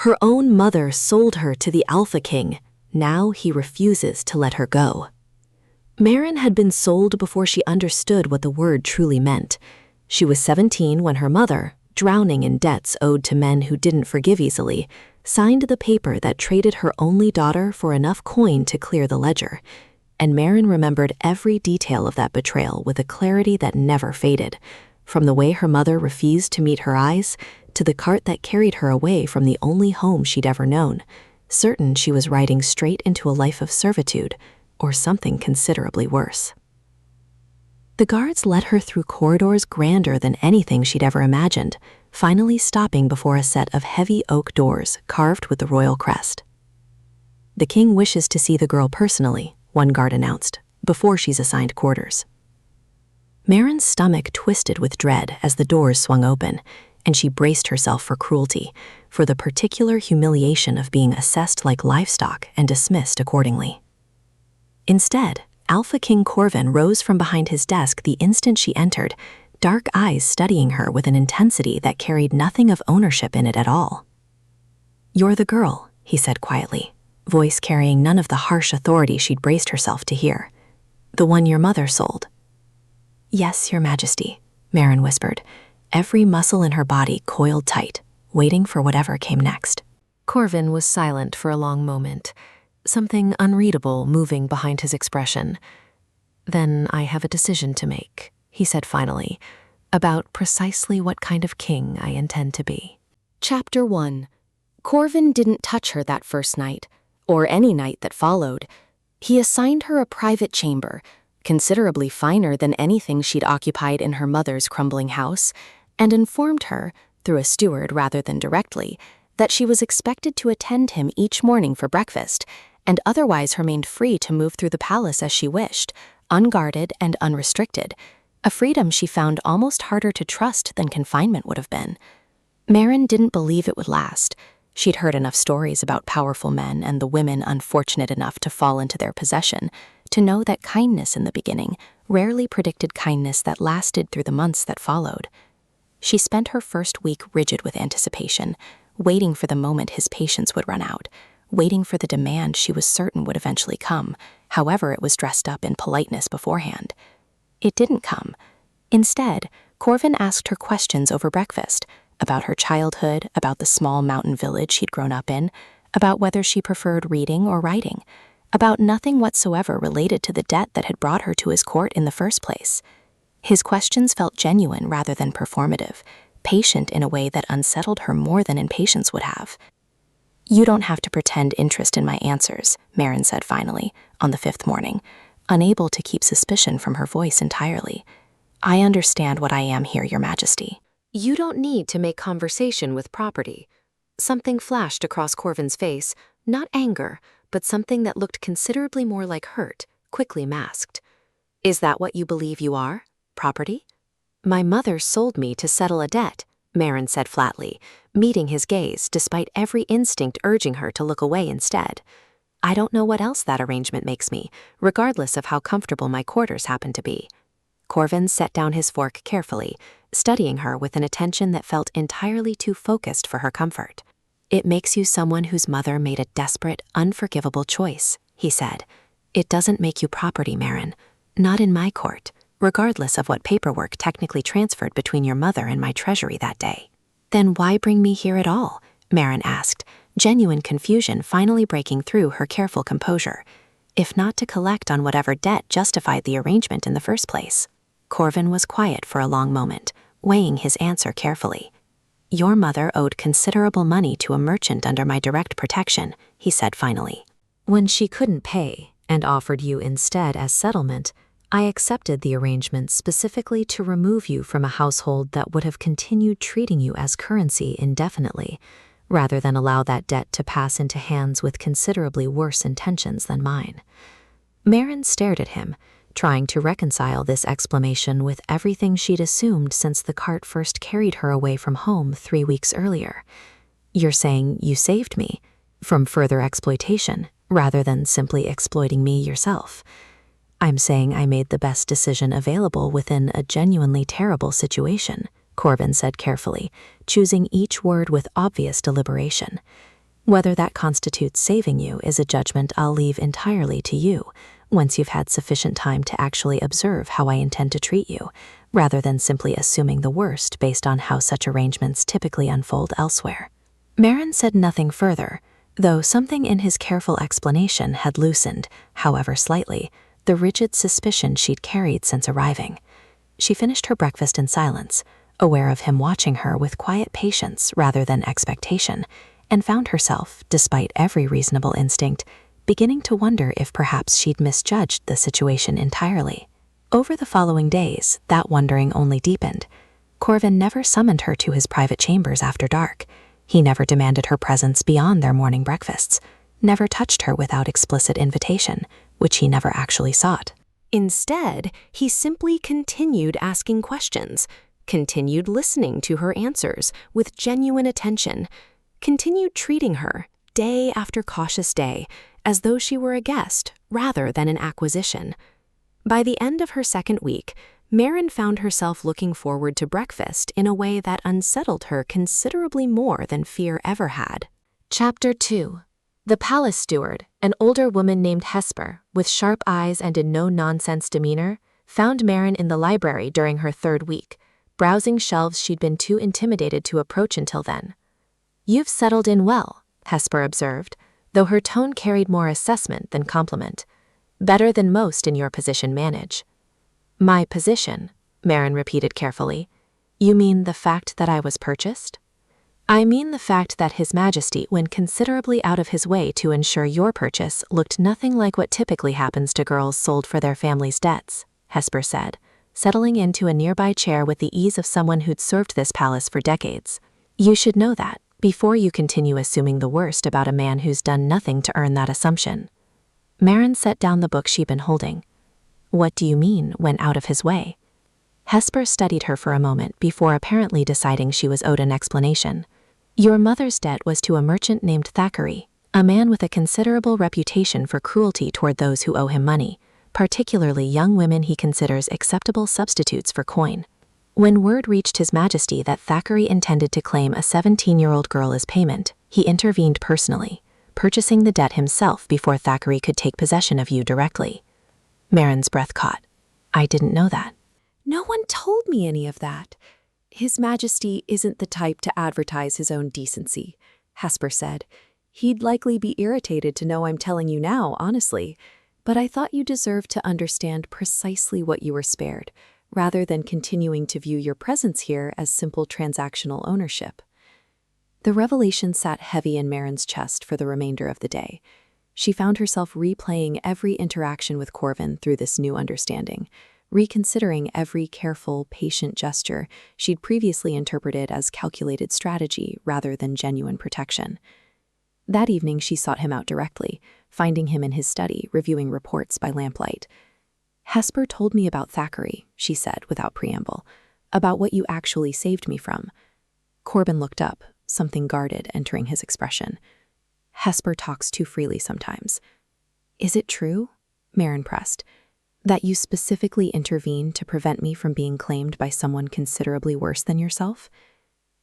Her own mother sold her to the Alpha King. Now he refuses to let her go. Maren had been sold before she understood what the word truly meant. She was 17 when her mother, drowning in debts owed to men who didn't forgive easily, signed the paper that traded her only daughter for enough coin to clear the ledger. And Maren remembered every detail of that betrayal with a clarity that never faded, from the way her mother refused to meet her eyes to the cart that carried her away from the only home she'd ever known, certain she was riding straight into a life of servitude, or something considerably worse. The guards led her through corridors grander than anything she'd ever imagined, finally stopping before a set of heavy oak doors carved with the royal crest. "The king wishes to see the girl personally," one guard announced, before she's assigned quarters. Maren's stomach twisted with dread as the doors swung open, and she braced herself for cruelty, for the particular humiliation of being assessed like livestock and dismissed accordingly. Instead, Alpha King Corvin rose from behind his desk the instant she entered, dark eyes studying her with an intensity that carried nothing of ownership in it at all. "You're the girl," he said quietly, voice carrying none of the harsh authority she'd braced herself to hear. "The one your mother sold." "Yes, Your Majesty," Maren whispered, every muscle in her body coiled tight, waiting for whatever came next. Corvin was silent for a long moment, something unreadable moving behind his expression. "Then I have a decision to make," he said finally, "about precisely what kind of king I intend to be." Chapter 1. Corvin didn't touch her that first night, or any night that followed. He assigned her a private chamber, considerably finer than anything she'd occupied in her mother's crumbling house, and informed her, through a steward rather than directly, that she was expected to attend him each morning for breakfast, and otherwise remained free to move through the palace as she wished, unguarded and unrestricted, a freedom she found almost harder to trust than confinement would have been. Maren didn't believe it would last. She'd heard enough stories about powerful men and the women unfortunate enough to fall into their possession to know that kindness in the beginning rarely predicted kindness that lasted through the months that followed. She spent her first week rigid with anticipation, waiting for the moment his patience would run out, waiting for the demand she was certain would eventually come, however it was dressed up in politeness beforehand. It didn't come. Instead, Corvin asked her questions over breakfast, about her childhood, about the small mountain village she'd grown up in, about whether she preferred reading or writing, about nothing whatsoever related to the debt that had brought her to his court in the first place. His questions felt genuine rather than performative, patient in a way that unsettled her more than impatience would have. "You don't have to pretend interest in my answers," Maren said finally, on the 5th morning, unable to keep suspicion from her voice entirely. "I understand what I am here, Your Majesty." "You don't need to make conversation with property." Something flashed across Corvin's face, not anger, but something that looked considerably more like hurt, quickly masked. "Is that what you believe you are? Property?" "My mother sold me to settle a debt," Maren said flatly, meeting his gaze despite every instinct urging her to look away instead. "I don't know what else that arrangement makes me, regardless of how comfortable my quarters happen to be." Corvin set down his fork carefully, studying her with an attention that felt entirely too focused for her comfort. "It makes you someone whose mother made a desperate, unforgivable choice," he said. "It doesn't make you property, Maren. Not in my court, regardless of what paperwork technically transferred between your mother and my treasury that day." "Then why bring me here at all?" Maren asked, genuine confusion finally breaking through her careful composure, if not to collect on whatever debt justified the arrangement in the first place. Corvin was quiet for a long moment, weighing his answer carefully. "Your mother owed considerable money to a merchant under my direct protection," he said finally. "When she couldn't pay and offered you instead as settlement, I accepted the arrangement specifically to remove you from a household that would have continued treating you as currency indefinitely, rather than allow that debt to pass into hands with considerably worse intentions than mine." Maren stared at him, trying to reconcile this explanation with everything she'd assumed since the cart first carried her away from home 3 weeks earlier. "You're saying you saved me from further exploitation, rather than simply exploiting me yourself." "I'm saying I made the best decision available within a genuinely terrible situation," Corvin said carefully, choosing each word with obvious deliberation. Whether that constitutes saving you is a judgment I'll leave entirely to you, once you've had sufficient time to actually observe how I intend to treat you, rather than simply assuming the worst based on how such arrangements typically unfold elsewhere. Maren said nothing further, though something in his careful explanation had loosened, however slightly, the rigid suspicion she'd carried since arriving. She finished her breakfast in silence, aware of him watching her with quiet patience rather than expectation, and found herself, despite every reasonable instinct, beginning to wonder if perhaps she'd misjudged the situation entirely. Over the following days, that wondering only deepened. Corvin never summoned her to his private chambers after dark. He never demanded her presence beyond their morning breakfasts, never touched her without explicit invitation, which he never actually sought. Instead, he simply continued asking questions, continued listening to her answers with genuine attention, continued treating her, day after cautious day, as though she were a guest rather than an acquisition. By the end of her second week, Maren found herself looking forward to breakfast in a way that unsettled her considerably more than fear ever had. Chapter 2. The palace steward, an older woman named Hesper, with sharp eyes and a no-nonsense demeanor, found Maren in the library during her third week, browsing shelves she'd been too intimidated to approach until then. "You've settled in well," Hesper observed, though her tone carried more assessment than compliment. "Better than most in your position manage." "My position," Maren repeated carefully. "You mean the fact that I was purchased?" "I mean the fact that His Majesty went considerably out of his way to ensure your purchase looked nothing like what typically happens to girls sold for their family's debts," Hesper said, settling into a nearby chair with the ease of someone who'd served this palace for decades. "You should know that, before you continue assuming the worst about a man who's done nothing to earn that assumption." Maren set down the book she'd been holding. "What do you mean, went out of his way?" Hesper studied her for a moment before apparently deciding she was owed an explanation. "Your mother's debt was to a merchant named Thackeray, a man with a considerable reputation for cruelty toward those who owe him money, particularly young women he considers acceptable substitutes for coin. When word reached His Majesty that Thackeray intended to claim a 17-year-old girl as payment, he intervened personally, purchasing the debt himself before Thackeray could take possession of you directly." Maren's breath caught. "I didn't know that." "No one told me any of that. His Majesty isn't the type to advertise his own decency," Hesper said. "He'd likely be irritated to know I'm telling you now, honestly. But I thought you deserved to understand precisely what you were spared, rather than continuing to view your presence here as simple transactional ownership." The revelation sat heavy in Maren's chest for the remainder of the day. She found herself replaying every interaction with Corvin through this new understanding, reconsidering every careful, patient gesture she'd previously interpreted as calculated strategy rather than genuine protection. That evening, she sought him out directly, finding him in his study, reviewing reports by lamplight. "Hesper told me about Thackeray," she said without preamble, "about what you actually saved me from." Corvin looked up, something guarded entering his expression. "Hesper talks too freely sometimes." "Is it true?" Maren pressed. "That you specifically intervened to prevent me from being claimed by someone considerably worse than yourself?"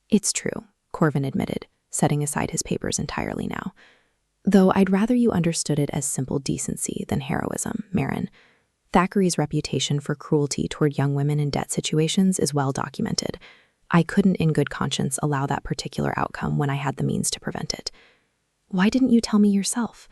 "It's true," Corvin admitted, setting aside his papers entirely now. "Though I'd rather you understood it as simple decency than heroism, Maren. Thackeray's reputation for cruelty toward young women in debt situations is well documented. I couldn't in good conscience allow that particular outcome when I had the means to prevent it." "Why didn't you tell me yourself?"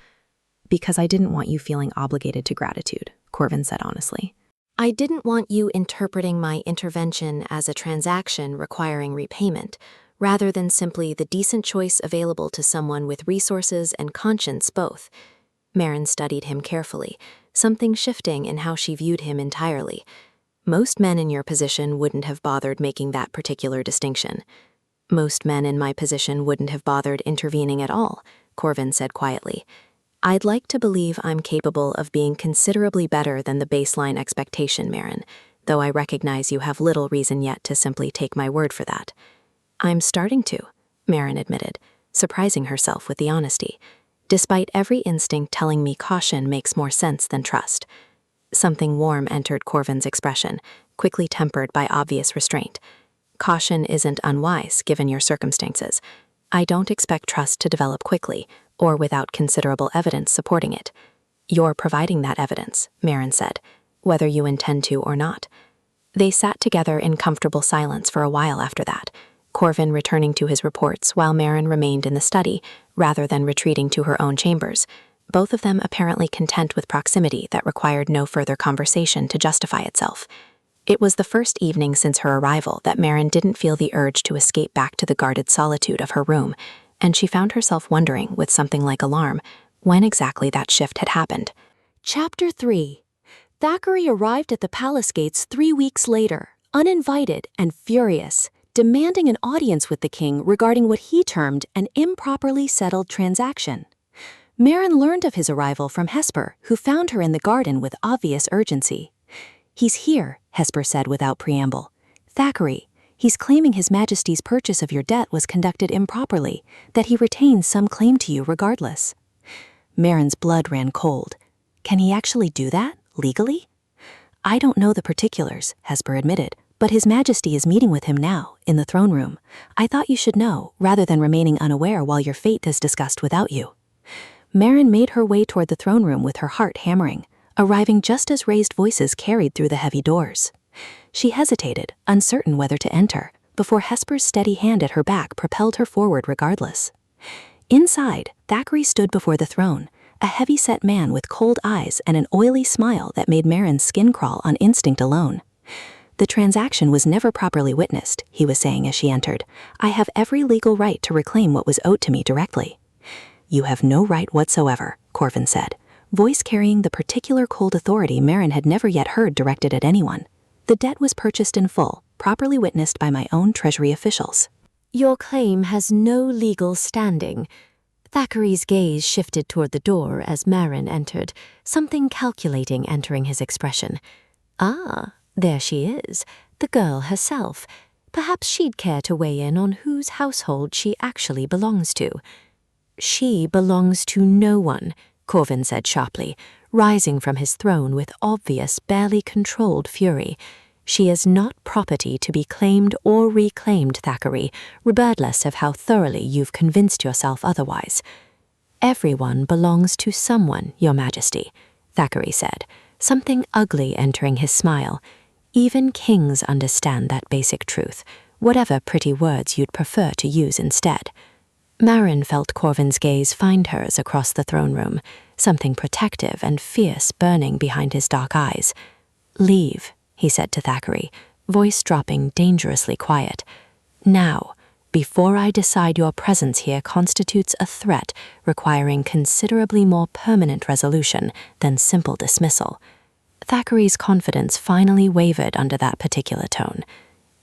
"Because I didn't want you feeling obligated to gratitude," Corvin said honestly. "I didn't want you interpreting my intervention as a transaction requiring repayment, rather than simply the decent choice available to someone with resources and conscience both." Maren studied him carefully, something shifting in how she viewed him entirely. "Most men in your position wouldn't have bothered making that particular distinction." "Most men in my position wouldn't have bothered intervening at all," Corvin said quietly. "I'd like to believe I'm capable of being considerably better than the baseline expectation, Maren, though I recognize you have little reason yet to simply take my word for that." "I'm starting to," Maren admitted, surprising herself with the honesty, "despite every instinct telling me caution makes more sense than trust." Something warm entered Corvin's expression, quickly tempered by obvious restraint. "Caution isn't unwise, given your circumstances. I don't expect trust to develop quickly, or without considerable evidence supporting it. You're providing that evidence, Maren said, whether you intend to or not. They sat together in comfortable silence for a while after that, Corvin returning to his reports while Maren remained in the study, rather than retreating to her own chambers, both of them apparently content with proximity that required no further conversation to justify itself. It was the first evening since her arrival that Maren didn't feel the urge to escape back to the guarded solitude of her room, and she found herself wondering, with something like alarm, when exactly that shift had happened. Chapter 3. Thackeray arrived at the palace gates 3 weeks later, uninvited and furious, demanding an audience with the king regarding what he termed an improperly settled transaction. Maren learned of his arrival from Hesper, who found her in the garden with obvious urgency. "He's here," Hesper said without preamble. "Thackeray, he's claiming His Majesty's purchase of your debt was conducted improperly, that he retains some claim to you regardless." Maren's blood ran cold. "Can he actually do that, legally?" "I don't know the particulars," Hesper admitted, "but His Majesty is meeting with him now, in the throne room. I thought you should know, rather than remaining unaware while your fate is discussed without you." Maren made her way toward the throne room with her heart hammering, arriving just as raised voices carried through the heavy doors. She hesitated, uncertain whether to enter, before Hesper's steady hand at her back propelled her forward regardless. Inside, Thackeray stood before the throne, a heavy-set man with cold eyes and an oily smile that made Maren's skin crawl on instinct alone. "The transaction was never properly witnessed," he was saying as she entered. "I have every legal right to reclaim what was owed to me directly." "You have no right whatsoever," Corvin said, voice carrying the particular cold authority Maren had never yet heard directed at anyone. "The debt was purchased in full, properly witnessed by my own Treasury officials." "Your claim has no legal standing." Thackeray's gaze shifted toward the door as Maren entered, something calculating entering his expression. "Ah, there she is, the girl herself. Perhaps she'd care to weigh in on whose household she actually belongs to." "She belongs to no one," Corvin said sharply, rising from his throne with obvious, barely controlled fury. "She is not property to be claimed or reclaimed, Thackeray, regardless of how thoroughly you've convinced yourself otherwise." "Everyone belongs to someone, Your Majesty," Thackeray said, something ugly entering his smile. "Even kings understand that basic truth, whatever pretty words you'd prefer to use instead." Maren felt Corvin's gaze find hers across the throne room, something protective and fierce burning behind his dark eyes. "Leave," he said to Thackeray, voice dropping dangerously quiet. "Now, before I decide your presence here constitutes a threat requiring considerably more permanent resolution than simple dismissal." Thackeray's confidence finally wavered under that particular tone.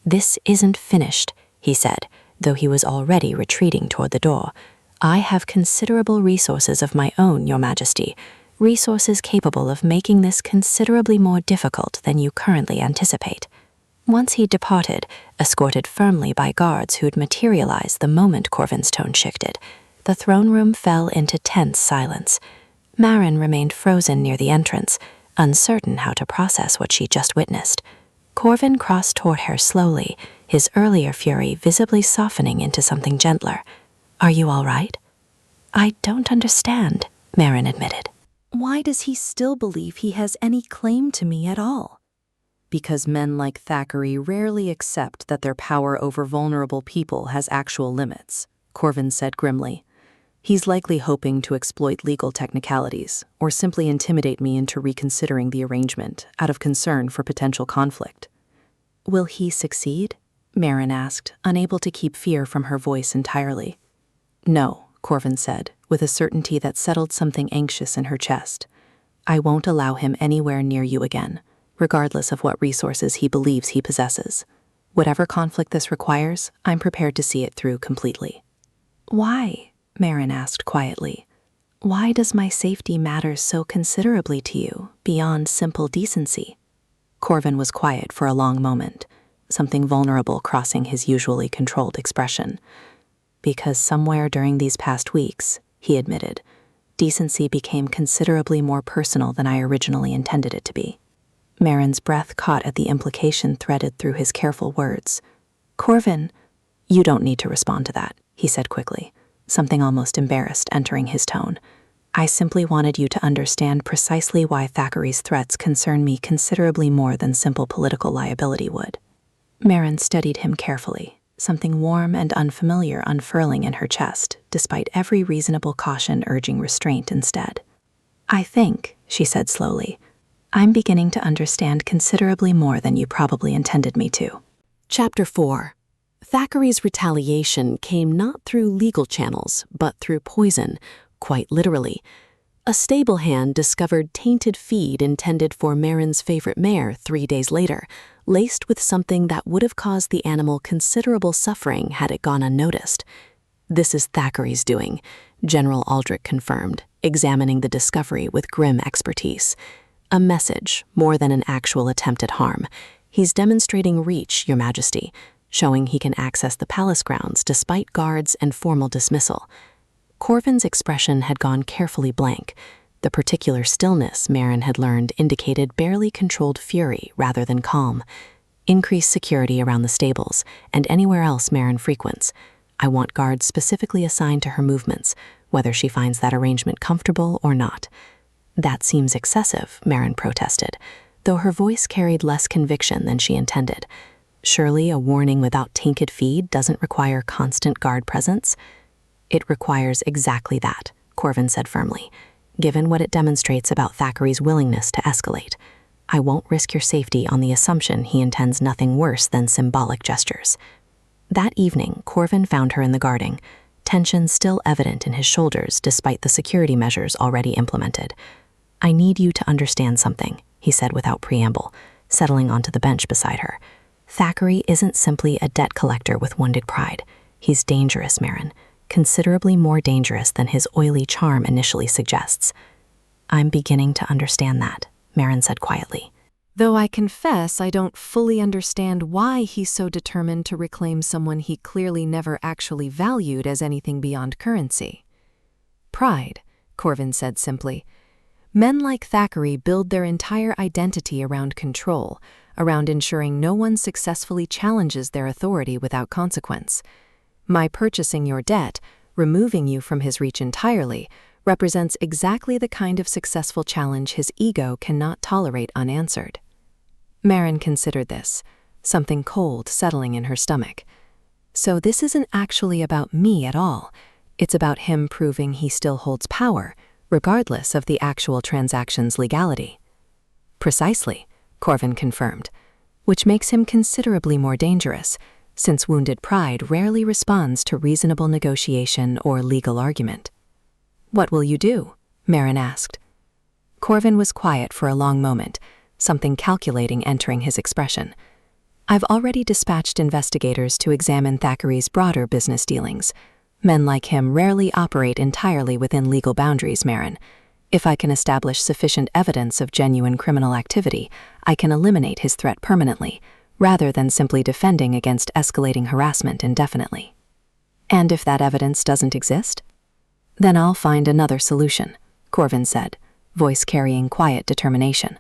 "This isn't finished," he said, though he was already retreating toward the door. "I have considerable resources of my own, Your Majesty, resources capable of making this considerably more difficult than you currently anticipate." Once he departed, escorted firmly by guards who'd materialized the moment Corvin's tone shifted, the throne room fell into tense silence. Maren remained frozen near the entrance, uncertain how to process what she just witnessed. Corvin crossed toward her slowly, his earlier fury visibly softening into something gentler. "Are you all right?" "I don't understand," Maren admitted. "Why does he still believe he has any claim to me at all?" "Because men like Thackeray rarely accept that their power over vulnerable people has actual limits," Corvin said grimly. "He's likely hoping to exploit legal technicalities, or simply intimidate me into reconsidering the arrangement out of concern for potential conflict." "Will he succeed?" Maren asked, unable to keep fear from her voice entirely. "No," Corvin said, with a certainty that settled something anxious in her chest. "I won't allow him anywhere near you again, regardless of what resources he believes he possesses. Whatever conflict this requires, I'm prepared to see it through completely." "Why?" Maren asked quietly. "Why does my safety matter so considerably to you, beyond simple decency?" Corvin was quiet for a long moment, something vulnerable crossing his usually controlled expression. "Because somewhere during these past weeks," he admitted, "decency became considerably more personal than I originally intended it to be." Maren's breath caught at the implication threaded through his careful words. "Corvin, you don't need to respond to that," he said quickly, something almost embarrassed entering his tone. I simply wanted you to understand precisely why Thackeray's threats concern me considerably more than simple political liability would. Maren studied him carefully, something warm and unfamiliar unfurling in her chest, despite every reasonable caution urging restraint instead. I think, she said slowly, I'm beginning to understand considerably more than you probably intended me to. Chapter 4. Thackeray's retaliation came not through legal channels, but through poison, quite literally. A stable hand discovered tainted feed intended for Maren's favorite mare 3 days later, laced with something that would have caused the animal considerable suffering had it gone unnoticed. This is Thackeray's doing, General Aldrich confirmed, examining the discovery with grim expertise. A message, more than an actual attempt at harm. He's demonstrating reach, Your Majesty, showing he can access the palace grounds despite guards and formal dismissal. Corvin's expression had gone carefully blank. The particular stillness Maren had learned indicated barely controlled fury rather than calm. Increase security around the stables and anywhere else Maren frequents. I want guards specifically assigned to her movements, whether she finds that arrangement comfortable or not. That seems excessive, Maren protested, though her voice carried less conviction than she intended. Surely a warning without tainted feed doesn't require constant guard presence? It requires exactly that, Corvin said firmly, given what it demonstrates about Thackeray's willingness to escalate. I won't risk your safety on the assumption he intends nothing worse than symbolic gestures. That evening, Corvin found her in the guarding, tension still evident in his shoulders despite the security measures already implemented. I need you to understand something, he said without preamble, settling onto the bench beside her. Thackeray isn't simply a debt collector with wounded pride. He's dangerous, Maren, considerably more dangerous than his oily charm initially suggests. I'm beginning to understand that, Maren said quietly. Though I confess I don't fully understand why he's so determined to reclaim someone he clearly never actually valued as anything beyond currency. Pride, Corvin said simply. Men like Thackeray build their entire identity around control, around ensuring no one successfully challenges their authority without consequence. My purchasing your debt, removing you from his reach entirely, represents exactly the kind of successful challenge his ego cannot tolerate unanswered. Maren considered this, something cold settling in her stomach. So this isn't actually about me at all. It's about him proving he still holds power, regardless of the actual transaction's legality. Precisely, Corvin confirmed, which makes him considerably more dangerous, since wounded pride rarely responds to reasonable negotiation or legal argument. What will you do? Maren asked. Corvin was quiet for a long moment, something calculating entering his expression. I've already dispatched investigators to examine Thackeray's broader business dealings. Men like him rarely operate entirely within legal boundaries, Maren. If I can establish sufficient evidence of genuine criminal activity, I can eliminate his threat permanently, rather than simply defending against escalating harassment indefinitely. And if that evidence doesn't exist? Then I'll find another solution, Corvin said, voice carrying quiet determination.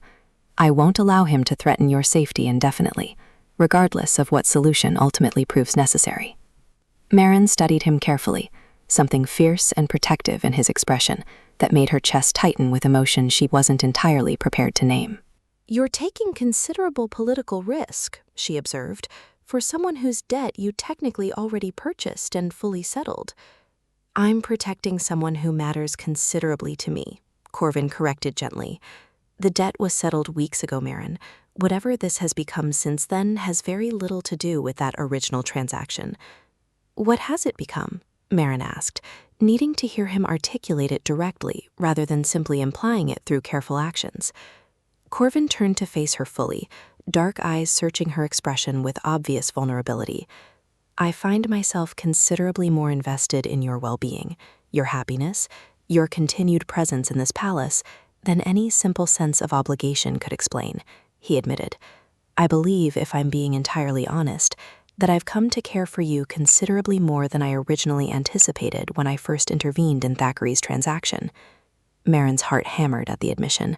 I won't allow him to threaten your safety indefinitely, regardless of what solution ultimately proves necessary. Maren studied him carefully, something fierce and protective in his expression that made her chest tighten with emotion she wasn't entirely prepared to name. You're taking considerable political risk, she observed, for someone whose debt you technically already purchased and fully settled. I'm protecting someone who matters considerably to me, Corvin corrected gently. The debt was settled weeks ago, Maren. Whatever this has become since then has very little to do with that original transaction. What has it become? Maren asked, needing to hear him articulate it directly rather than simply implying it through careful actions. Corvin turned to face her fully, dark eyes searching her expression with obvious vulnerability. I find myself considerably more invested in your well-being, your happiness, your continued presence in this palace than any simple sense of obligation could explain, he admitted. I believe, if I'm being entirely honest, that I've come to care for you considerably more than I originally anticipated when I first intervened in Thackeray's transaction. Maren's heart hammered at the admission.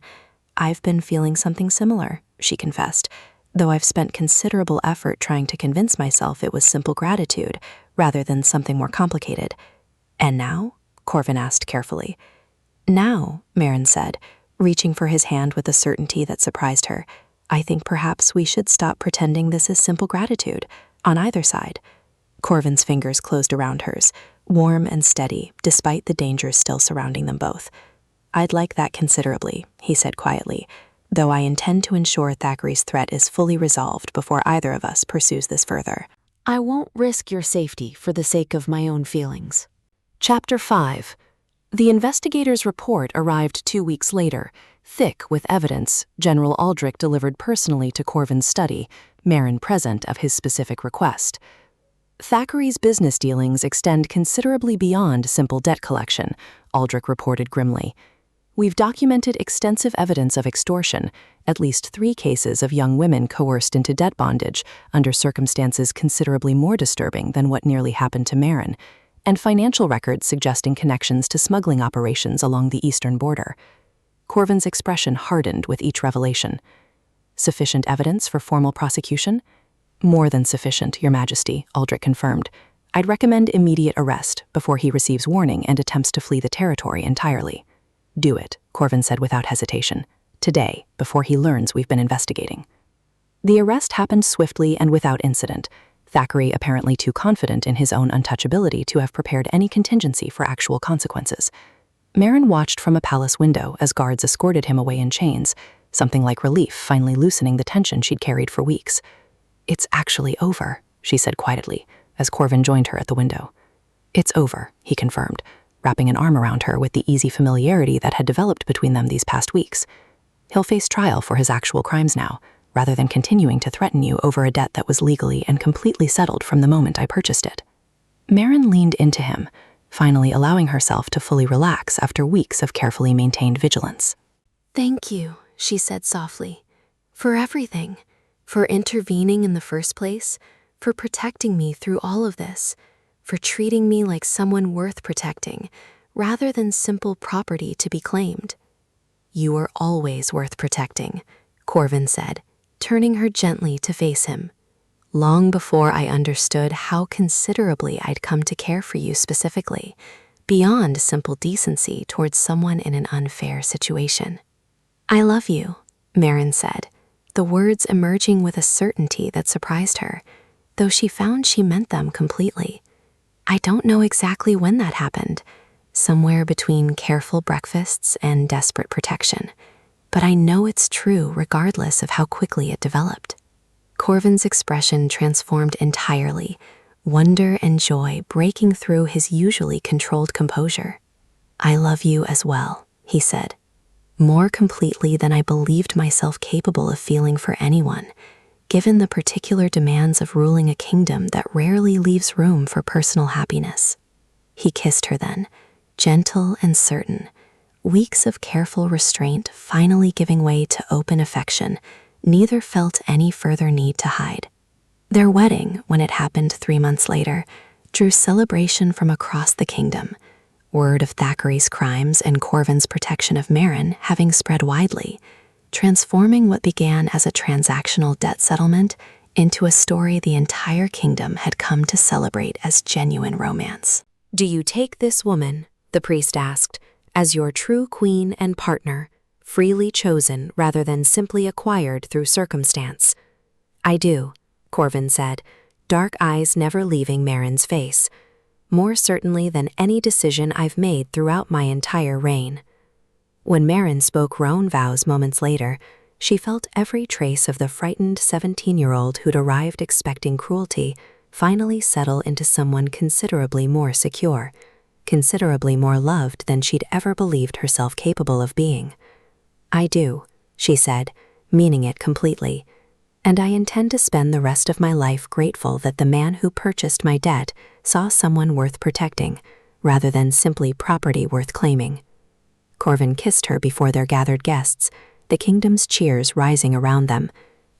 I've been feeling something similar, she confessed, though I've spent considerable effort trying to convince myself it was simple gratitude, rather than something more complicated. And now? Corvin asked carefully. Now, Maren said, reaching for his hand with a certainty that surprised her, I think perhaps we should stop pretending this is simple gratitude, on either side. Corvin's fingers closed around hers, warm and steady, despite the dangers still surrounding them both. I'd like that considerably, he said quietly, though I intend to ensure Thackeray's threat is fully resolved before either of us pursues this further. I won't risk your safety for the sake of my own feelings. Chapter 5. The investigator's report arrived 2 weeks later, thick with evidence General Aldrich delivered personally to Corvin's study, Maren present of his specific request. Thackeray's business dealings extend considerably beyond simple debt collection, Aldrich reported grimly. We've documented extensive evidence of extortion, at least 3 cases of young women coerced into debt bondage under circumstances considerably more disturbing than what nearly happened to Maren, and financial records suggesting connections to smuggling operations along the eastern border. Corvin's expression hardened with each revelation. Sufficient evidence for formal prosecution? More than sufficient, Your Majesty, Aldrich confirmed. I'd recommend immediate arrest before he receives warning and attempts to flee the territory entirely. Do it, Corvin said without hesitation. Today, before he learns we've been investigating. The arrest happened swiftly and without incident, Thackeray apparently too confident in his own untouchability to have prepared any contingency for actual consequences. Maren watched from a palace window as guards escorted him away in chains, something like relief finally loosening the tension she'd carried for weeks. It's actually over, she said quietly, as Corvin joined her at the window. It's over, he confirmed, wrapping an arm around her with the easy familiarity that had developed between them these past weeks. He'll face trial for his actual crimes now, rather than continuing to threaten you over a debt that was legally and completely settled from the moment I purchased it. Maren leaned into him, finally allowing herself to fully relax after weeks of carefully maintained vigilance. Thank you, she said softly, for everything, for intervening in the first place, for protecting me through all of this, for treating me like someone worth protecting, rather than simple property to be claimed. You are always worth protecting, Corvin said, turning her gently to face him. Long before I understood how considerably I'd come to care for you specifically, beyond simple decency towards someone in an unfair situation. I love you, Maren said, the words emerging with a certainty that surprised her, though she found she meant them completely. I don't know exactly when that happened, somewhere between careful breakfasts and desperate protection, but I know it's true regardless of how quickly it developed. Corvin's expression transformed entirely, wonder and joy breaking through his usually controlled composure. I love you as well, he said, more completely than I believed myself capable of feeling for anyone, given the particular demands of ruling a kingdom that rarely leaves room for personal happiness. He kissed her then, gentle and certain, weeks of careful restraint finally giving way to open affection. Neither felt any further need to hide. Their wedding, when it happened 3 months later, drew celebration from across the kingdom, word of Thackeray's crimes and Corvin's protection of Maren having spread widely, transforming what began as a transactional debt settlement into a story the entire kingdom had come to celebrate as genuine romance. Do you take this woman, the priest asked, as your true queen and partner, freely chosen rather than simply acquired through circumstance? I do, Corvin said, dark eyes never leaving Maren's face, more certainly than any decision I've made throughout my entire reign. When Maren spoke her own vows moments later, she felt every trace of the frightened 17-year-old who'd arrived expecting cruelty finally settle into someone considerably more secure, considerably more loved than she'd ever believed herself capable of being. I do, she said, meaning it completely, and I intend to spend the rest of my life grateful that the man who purchased my debt saw someone worth protecting, rather than simply property worth claiming. Corvin kissed her before their gathered guests, the kingdom's cheers rising around them,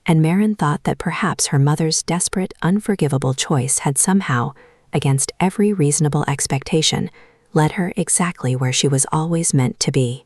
and Maren thought that perhaps her mother's desperate, unforgivable choice had somehow, against every reasonable expectation, led her exactly where she was always meant to be.